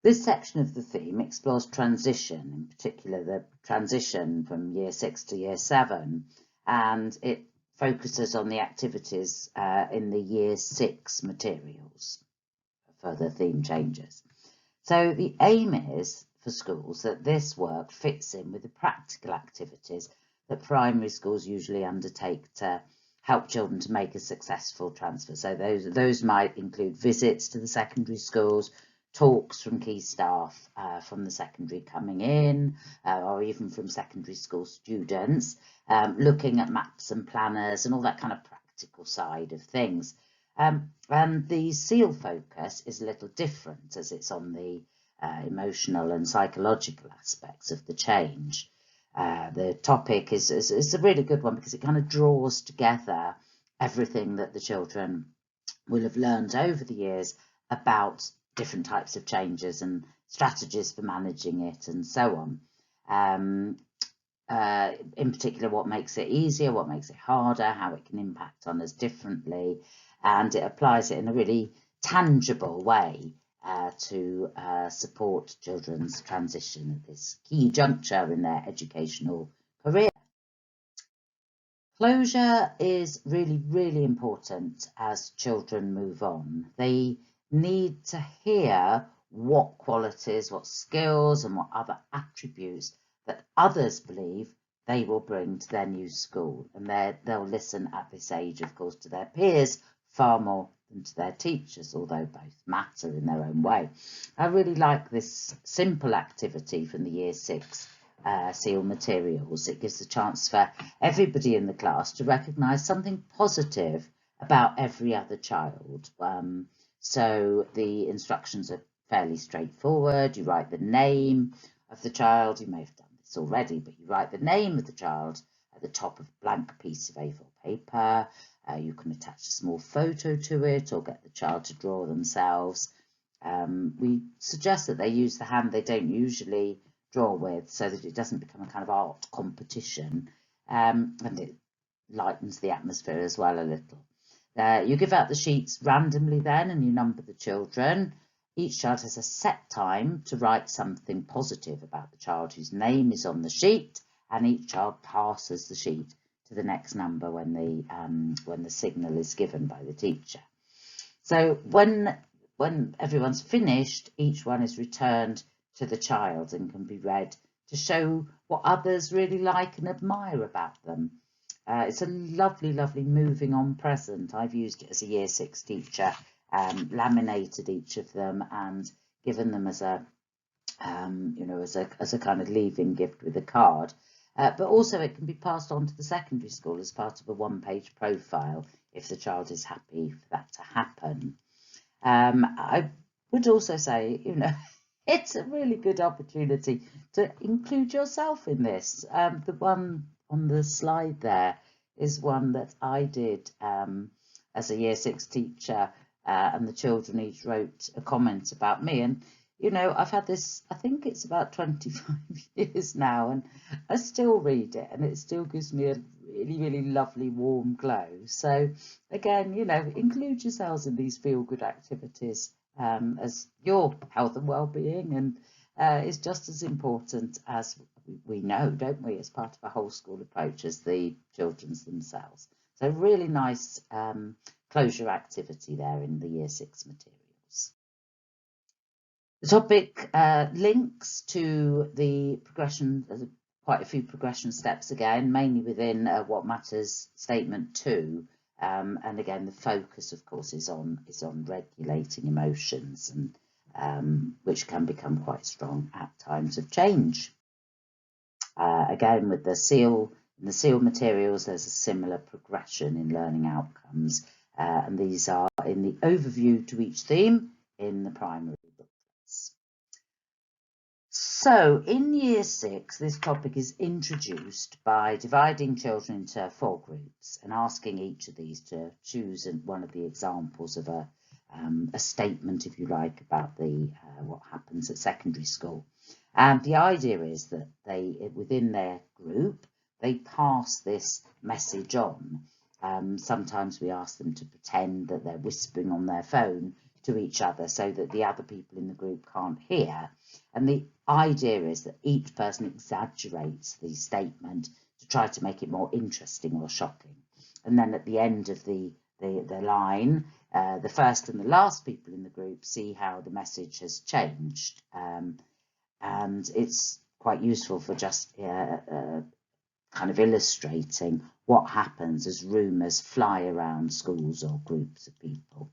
This section of the theme explores transition, in particular the transition from Year 6 to Year 7, and it focuses on the activities in the Year 6 materials, further theme changes. So the aim is for schools that this work fits in with the practical activities that primary schools usually undertake to help children to make a successful transfer. So those might include visits to the secondary schools, talks from key staff from the secondary coming in, or even from secondary school students, looking at maps and planners and all that kind of practical side of things. And the SEAL focus is a little different, as it's on the emotional and psychological aspects of the change. The topic is a really good one because it kind of draws together everything that the children will have learned over the years about different types of changes and strategies for managing it and so on. In particular, what makes it easier, what makes it harder, how it can impact on us differently, and it applies it in a really tangible way to support children's transition at this key juncture in their educational career. Closure is really, really important as children move on. They need to hear what qualities, what skills and what other attributes that others believe they will bring to their new school. And they'll listen at this age, of course, to their peers far more than to their teachers, although both matter in their own way. I really like this simple activity from the Year 6 SEAL materials. It gives a chance for everybody in the class to recognise something positive about every other child. So the instructions are fairly straightforward. You write the name of the child. You may have done this already, but you write the name of the child at the top of a blank piece of A4 paper. You can attach a small photo to it or get the child to draw themselves. We suggest that they use the hand they don't usually draw with so that it doesn't become a kind of art competition, and it lightens the atmosphere as well a little. You give out the sheets randomly then and you number the children. Each child has a set time to write something positive about the child whose name is on the sheet, and each child passes the sheet to the next number when the signal is given by the teacher. So when everyone's finished, each one is returned to the child and can be read to show what others really like and admire about them. It's a lovely, lovely moving on present. I've used it as a Year 6 teacher, laminated each of them and given them as a as a kind of leaving gift with a card. But also it can be passed on to the secondary school as part of a one-page profile if the child is happy for that to happen. I would also say, it's a really good opportunity to include yourself in this. The one on the slide there is one that I did as a Year 6 teacher, and the children each wrote a comment about me. And I've had this, I think it's about 25 years now, and I still read it and it still gives me a really, really lovely warm glow. So again, include yourselves in these feel-good activities as your health and well-being, and is just as important as we know, don't we, as part of a whole school approach as the children's themselves. So really nice closure activity there in the Year 6 materials. The topic links to the progression. There's quite a few progression steps again, mainly within What Matters Statement 2. And again, the focus, of course, is on regulating emotions, and which can become quite strong at times of change. Again, with the SEAL materials, there's a similar progression in learning outcomes, and these are in the overview to each theme in the primary booklets. So in Year 6, this topic is introduced by dividing children into 4 groups and asking each of these to choose one of the examples of a statement, if you like, about what happens at secondary school. And the idea is that within their group, they pass this message on. Sometimes we ask them to pretend that they're whispering on their phone to each other so that the other people in the group can't hear. And the idea is that each person exaggerates the statement to try to make it more interesting or shocking. And then at the end of the line, the first and the last people in the group see how the message has changed. And it's quite useful for just kind of illustrating what happens as rumours fly around schools or groups of people.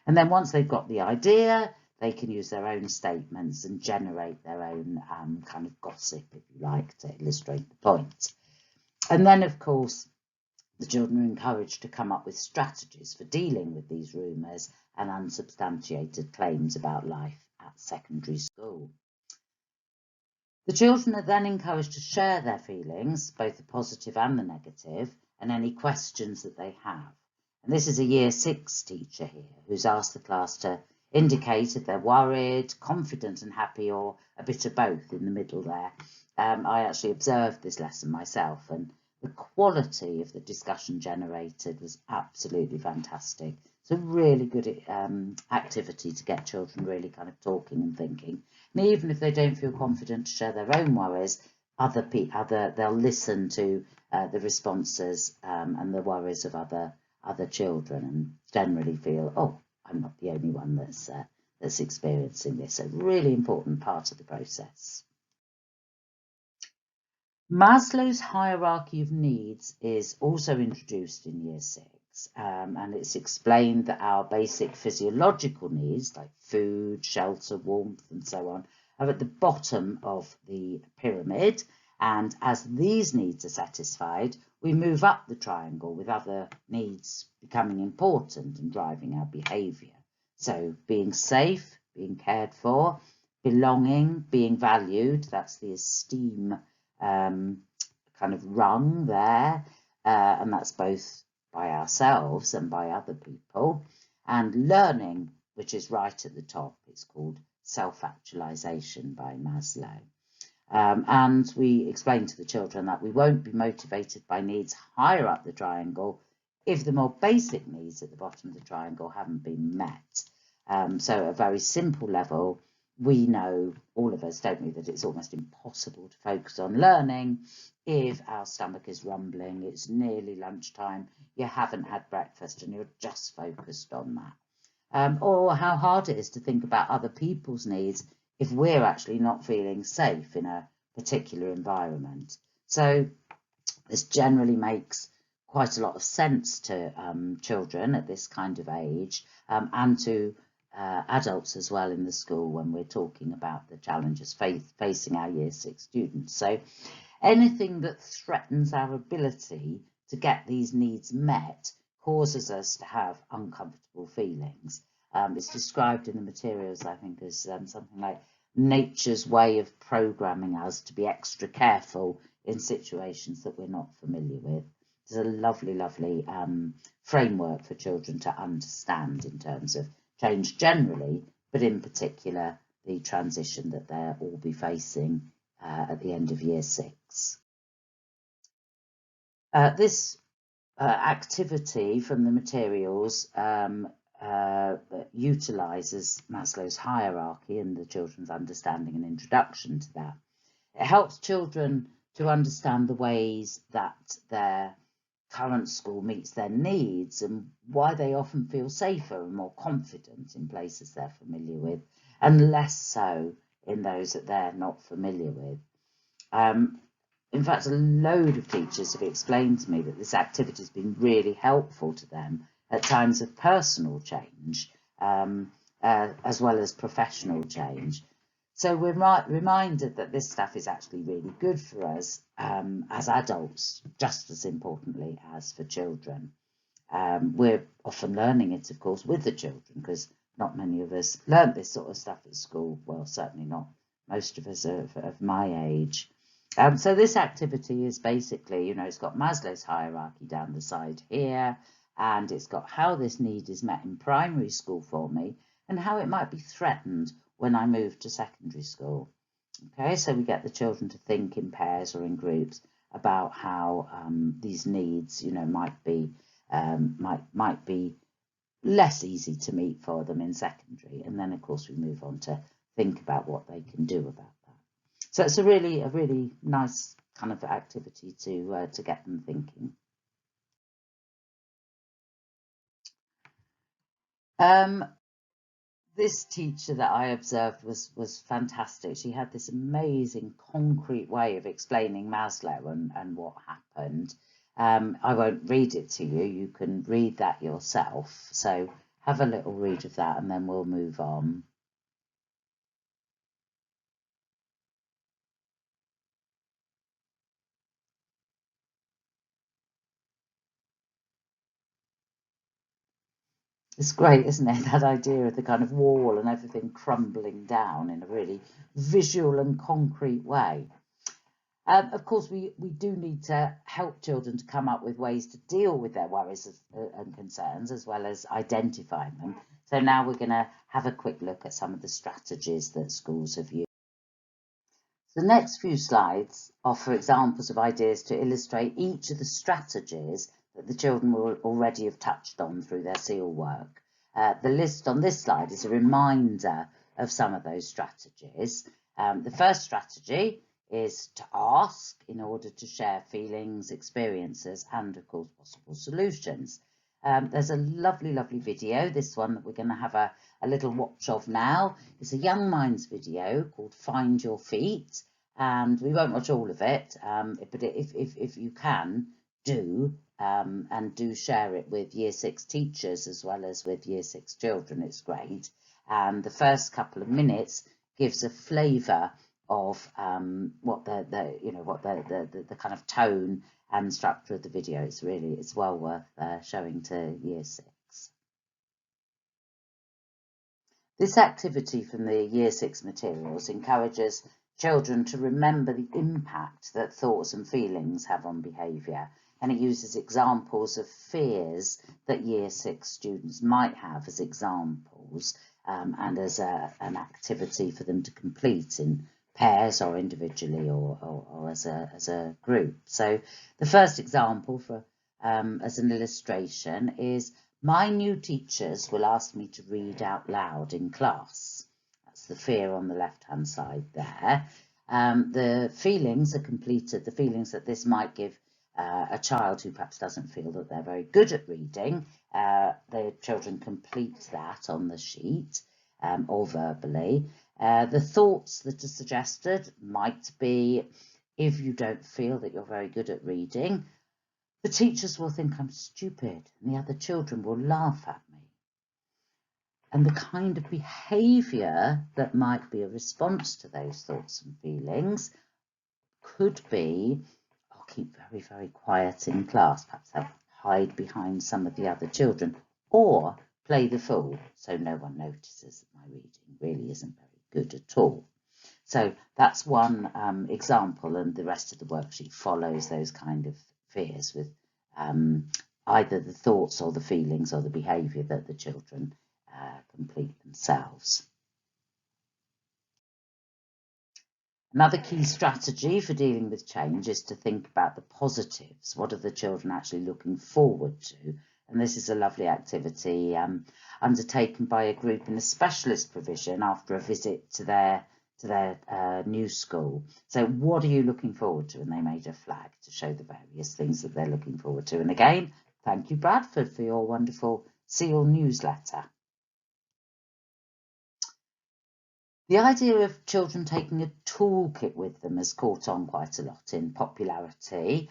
And then once they've got the idea, they can use their own statements and generate their own kind of gossip, if you like, to illustrate the point. And then, of course, the children are encouraged to come up with strategies for dealing with these rumours and unsubstantiated claims about life at secondary school. The children are then encouraged to share their feelings, both the positive and the negative, and any questions that they have. And this is a Year 6 teacher here who's asked the class to indicate if they're worried, confident and happy, or a bit of both in the middle there. I actually observed this lesson myself, and the quality of the discussion generated was absolutely fantastic. It's a really good activity to get children really kind of talking and thinking. And even if they don't feel confident to share their own worries, they'll listen to the responses and the worries of other children and generally feel, oh, I'm not the only one that's experiencing this. A really important part of the process. Maslow's hierarchy of needs is also introduced in Year 6, and it's explained that our basic physiological needs like food, shelter, warmth and so on are at the bottom of the pyramid, and as these needs are satisfied, we move up the triangle with other needs becoming important and driving our behaviour. So being safe, being cared for, belonging, being valued, that's the esteem kind of rung there, and that's both by ourselves and by other people, and learning, which is right at the top. It's called self-actualization by Maslow. And we explain to the children that we won't be motivated by needs higher up the triangle if the more basic needs at the bottom of the triangle haven't been met. So at a very simple level, we know, all of us, don't we, that it's almost impossible to focus on learning if our stomach is rumbling, it's nearly lunchtime, you haven't had breakfast and you're just focused on that. Or how hard it is to think about other people's needs if we're actually not feeling safe in a particular environment. So this generally makes quite a lot of sense to children at this kind of age, and to adults as well in the school when we're talking about the challenges facing our Year 6 students. So anything that threatens our ability to get these needs met causes us to have uncomfortable feelings. It's described in the materials, I think, as something like nature's way of programming us to be extra careful in situations that we're not familiar with. It's a lovely, lovely framework for children to understand in terms of change generally, but in particular the transition that they'll all be facing at the end of Year 6. This activity from the materials utilises Maslow's hierarchy and the children's understanding and introduction to that. It helps children to understand the ways that their current school meets their needs and why they often feel safer and more confident in places they're familiar with, and less so in those that they're not familiar with. In fact, a load of teachers have explained to me that this activity has been really helpful to them at times of personal change, as well as professional change. So we're reminded that this stuff is actually really good for us as adults, just as importantly as for children. We're often learning it, of course, with the children, because not many of us learnt this sort of stuff at school. Well, certainly not most of us of my age. So this activity is basically, it's got Maslow's hierarchy down the side here, and it's got how this need is met in primary school for me and how it might be threatened when I move to secondary school. Okay, so we get the children to think in pairs or in groups about how these needs, might be less easy to meet for them in secondary. And then, of course, we move on to think about what they can do about that. So it's a really nice kind of activity to get them thinking. This teacher that I observed was fantastic. She had this amazing concrete way of explaining Maslow and what happened. I won't read it to you. You can read that yourself. So have a little read of that and then we'll move on. It's great, isn't it? That idea of the kind of wall and everything crumbling down in a really visual and concrete way. Of course, we do need to help children to come up with ways to deal with their worries and concerns, as well as identifying them. So now we're going to have a quick look at some of the strategies that schools have used. The next few slides offer examples of ideas to illustrate each of the strategies that the children will already have touched on through their SEAL work. The list on this slide is a reminder of some of those strategies. The first strategy is to ask in order to share feelings, experiences, and of course possible solutions. There's a lovely video, this one that we're going to have a little watch of now. It's a Young Minds video called Find Your Feet, and we won't watch all of it, but if you can, do and do share it with Year 6 teachers as well as with Year 6 children. It's great, and the first couple of minutes gives a flavour of what the kind of tone and structure of the video. It's well worth showing to Year 6. This activity from the Year 6 materials encourages children to remember the impact that thoughts and feelings have on behaviour, and it uses examples of fears that Year 6 students might have as examples and as an activity for them to complete in pairs or individually or as a group. So the first example for as an illustration is, my new teachers will ask me to read out loud in class. That's the fear on the left-hand side there. The feelings are completed, the feelings that this might give a child who perhaps doesn't feel that they're very good at reading. The children complete that on the sheet or verbally. The thoughts that are suggested might be, if you don't feel that you're very good at reading, the teachers will think I'm stupid and the other children will laugh at me. And the kind of behaviour that might be a response to those thoughts and feelings could be, I'll keep very quiet in class, perhaps I'll hide behind some of the other children, or play the fool so no one notices that my reading really isn't very good at all. So that's one example, and the rest of the worksheet follows those kind of fears with either the thoughts or the feelings or the behaviour that the children complete themselves. Another key strategy for dealing with change is to think about the positives. What are the children actually looking forward to? And this is a lovely activity undertaken by a group in a specialist provision after a visit to their new school. So what are you looking forward to? And they made a flag to show the various things that they're looking forward to. And again, thank you, Bradford, for your wonderful SEAL newsletter. The idea of children taking a toolkit with them has caught on quite a lot in popularity.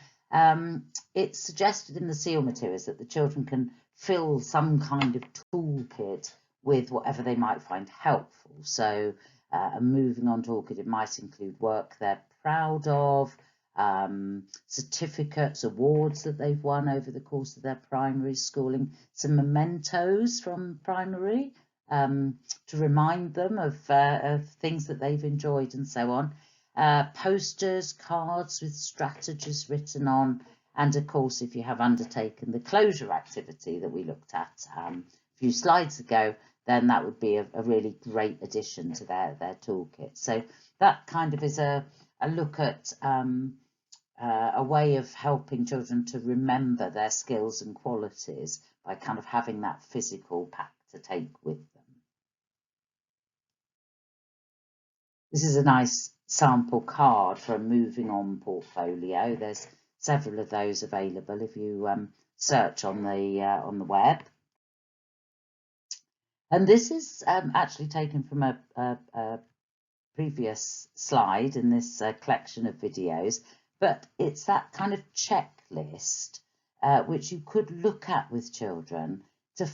It's suggested in the SEAL materials that the children can fill some kind of toolkit with whatever they might find helpful. So a moving on toolkit, it might include work they're proud of, certificates, awards that they've won over the course of their primary schooling, some mementos from primary, to remind them of things that they've enjoyed and so on. Posters, cards with strategies written on, and of course, if you have undertaken the closure activity that we looked at a few slides ago, then that would be a really great addition to their toolkit. So that kind of is a look at a way of helping children to remember their skills and qualities by kind of having that physical pack to take with them. This is a nice sample card for a moving on portfolio. There's several of those available if you search on the web. And this is actually taken from a previous slide in this collection of videos, but it's that kind of checklist which you could look at with children to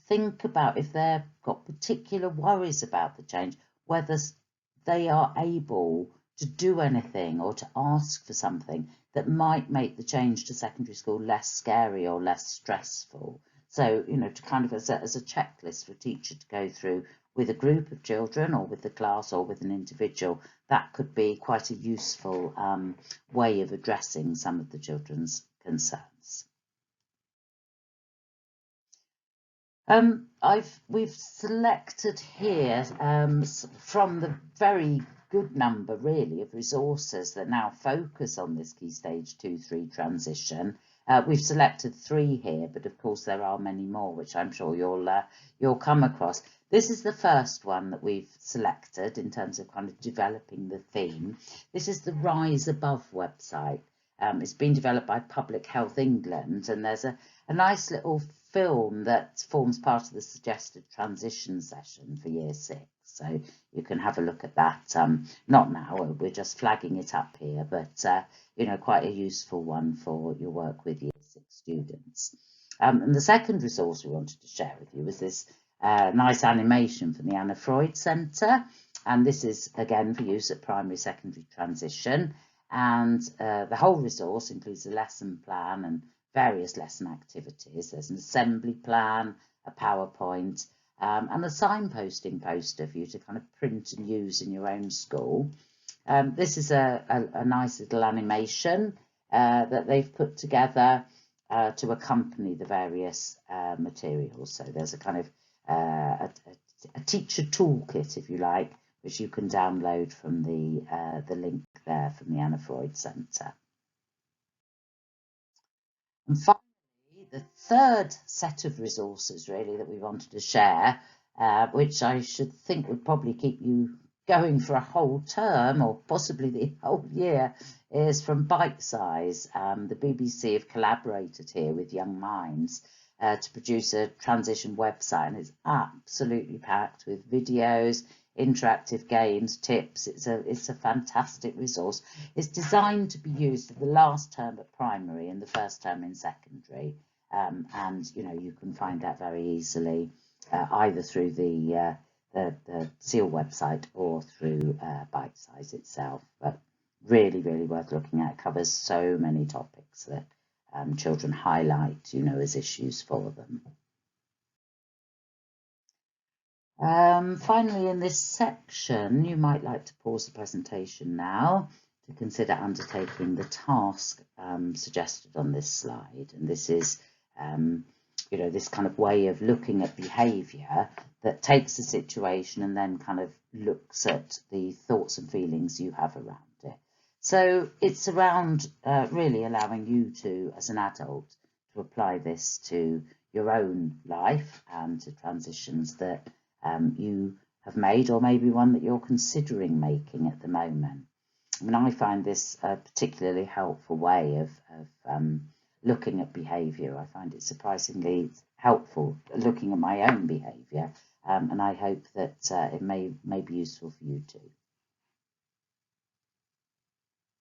think about if they've got particular worries about the change, whether they are able to do anything or to ask for something that might make the change to secondary school less scary or less stressful. So, you know, to kind of as a checklist for a teacher to go through with a group of children or with the class or with an individual, that could be quite a useful way of addressing some of the children's concerns. We've selected here from the very good number really of resources that now focus on this Key Stage 2-3 transition. We've selected 3 here, but of course there are many more which I'm sure you'll come across. This is the first one that we've selected in terms of kind of developing the theme. This is the Rise Above website. It's been developed by Public Health England, and there's a nice little film that forms part of the suggested transition session for Year 6. So you can have a look at that. Not now, we're just flagging it up here, but you know, quite a useful one for your work with Year 6 students. And the second resource we wanted to share with you was this nice animation from the Anna Freud Centre, and this is again for use at primary secondary transition. And the whole resource includes a lesson plan and various lesson activities. There's an assembly plan, a PowerPoint, and a signposting poster for you to kind of print and use in your own school. This is a nice little animation that they've put together to accompany the various materials. So there's a kind of a teacher toolkit, if you like, which you can download from the link there from the Anna Freud Centre. And finally, the third set of resources really that we wanted to share, which I should think would probably keep you going for a whole term or possibly the whole year, is from Bitesize. The BBC have collaborated here with Young Minds to produce a transition website, and it's absolutely packed with videos, interactive games, tips. It's a fantastic resource. It's designed to be used for the last term at primary and the first term in secondary, and you know, you can find that very easily either through the SEAL website or through Bitesize itself. But really worth looking at. It covers so many topics that children highlight, you know, as issues for them. Finally, in this section, you might like to pause the presentation now to consider undertaking the task suggested on this slide. And this is, you know, this kind of way of looking at behaviour that takes a situation and then kind of looks at the thoughts and feelings you have around it. So it's around really allowing you to, as an adult, to apply this to your own life and to transitions that you have made, or maybe one that you're considering making at the moment. I mean, I find this a particularly helpful way of looking at behaviour. I find it surprisingly helpful looking at my own behaviour, and I hope that it may be useful for you too.